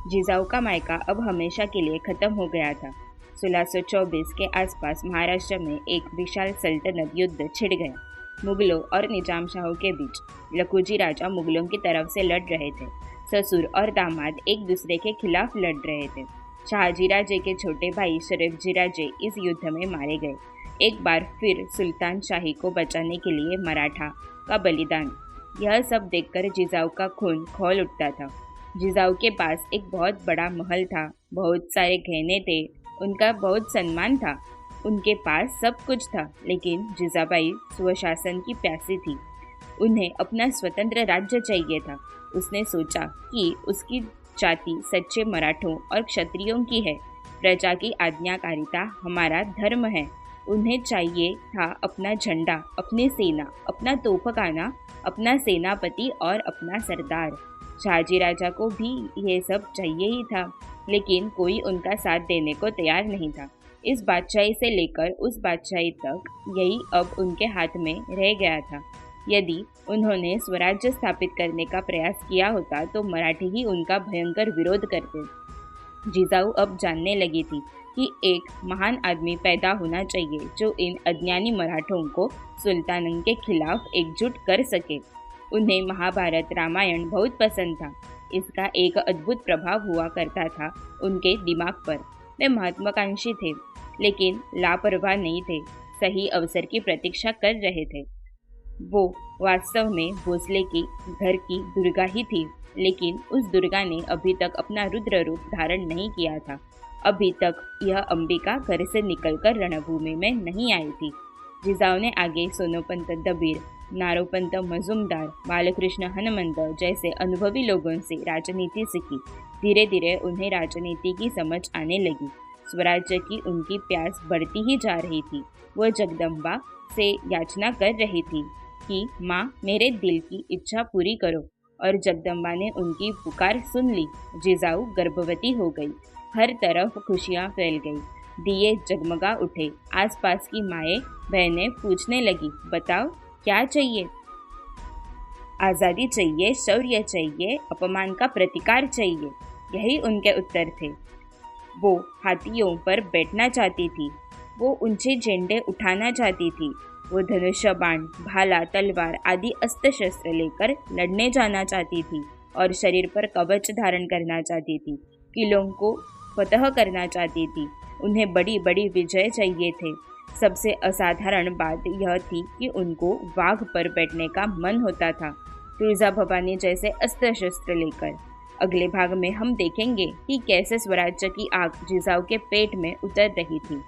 जिजाऊ का मायका अब हमेशा के लिए खत्म हो गया था। 1624 के आसपास महाराष्ट्र में एक विशाल सल्तनत युद्ध छिड़ गया। मुगलों और निजाम शाहों के बीच लखुजी राजा मुगलों की तरफ से लड़ रहे थे। ससुर और दामाद एक दूसरे के खिलाफ लड़ रहे थे। शाहजी राजे के छोटे भाई शरीफजी राजे इस युद्ध में मारे गए। एक बार फिर सुल्तान शाही को बचाने के लिए मराठा का बलिदान। यह सब देखकर जिजाऊ का खून खौल उठता था। जिजाऊ के पास एक बहुत बड़ा महल था, बहुत सारे गहने थे, उनका बहुत सम्मान था, उनके पास सब कुछ था। लेकिन जिजाबाई स्वशासन की प्यासी थी। उन्हें अपना स्वतंत्र राज्य चाहिए था। उसने सोचा कि उसकी जाति सच्चे मराठों और क्षत्रियों की है। प्रजा की आज्ञाकारिता हमारा धर्म है। उन्हें चाहिए था अपना झंडा, अपनी सेना, अपना तोपखाना, अपना सेनापति और अपना सरदार। शाहजी राजा को भी ये सब चाहिए ही था, लेकिन कोई उनका साथ देने को तैयार नहीं था। इस बादशाही से लेकर उस बादशाही तक यही अब उनके हाथ में रह गया था। यदि उन्होंने स्वराज्य स्थापित करने का प्रयास किया होता तो मराठी ही उनका भयंकर विरोध करते। जिजाऊ अब जानने लगी थी कि एक महान आदमी पैदा होना चाहिए जो इन अज्ञानी मराठों को सुल्तान के खिलाफ एकजुट कर सके। उन्हें महाभारत रामायण बहुत पसंद था। इसका एक अद्भुत प्रभाव हुआ करता था उनके दिमाग पर। वे महत्वाकांक्षी थे, लेकिन लापरवाह नहीं थे। सही अवसर की प्रतीक्षा कर रहे थे। वो वास्तव में भोसले की घर की दुर्गा ही थी, लेकिन उस दुर्गा ने अभी तक अपना रुद्र रूप धारण नहीं किया था। अभी तक यह अंबिका घर से निकलकर रणभूमि में नहीं आई थी। जिजाऊ ने आगे सोनोपंत दबीर, नारोपंत मजुमदार, बालकृष्ण हनुमंत जैसे अनुभवी लोगों से राजनीति सीखी। धीरे धीरे उन्हें राजनीति की समझ आने लगी। स्वराज्य की उनकी प्यास बढ़ती ही जा रही थी। वह जगदम्बा से याचना कर रही थी कि माँ, मेरे दिल की इच्छा पूरी करो, और जगदम्बा ने उनकी पुकार सुन ली। जिजाऊ गर्भवती हो गई। हर तरफ खुशियाँ फैल गई। दिए जगमगा उठे। आसपास की माएँ बहनें पूछने लगी, बताओ क्या चाहिए? आज़ादी चाहिए, शौर्य चाहिए, अपमान का प्रतिकार चाहिए, यही उनके उत्तर थे। वो हाथियों पर बैठना चाहती थी। वो ऊंचे झंडे उठाना चाहती थी। वो धनुष्य, बाण, भाला, तलवार आदि अस्त्र शस्त्र लेकर लड़ने जाना चाहती थी और शरीर पर कवच धारण करना चाहती थी। किलों को फतह करना चाहती थी। उन्हें बड़ी बड़ी विजय चाहिए थे। सबसे असाधारण बात यह थी कि उनको वाघ पर बैठने का मन होता था, तुळजा भवानी जैसे अस्त्र शस्त्र लेकर। अगले भाग में हम देखेंगे कि कैसे स्वराज्य की आग जिजाऊ के पेट में उतर रही थी।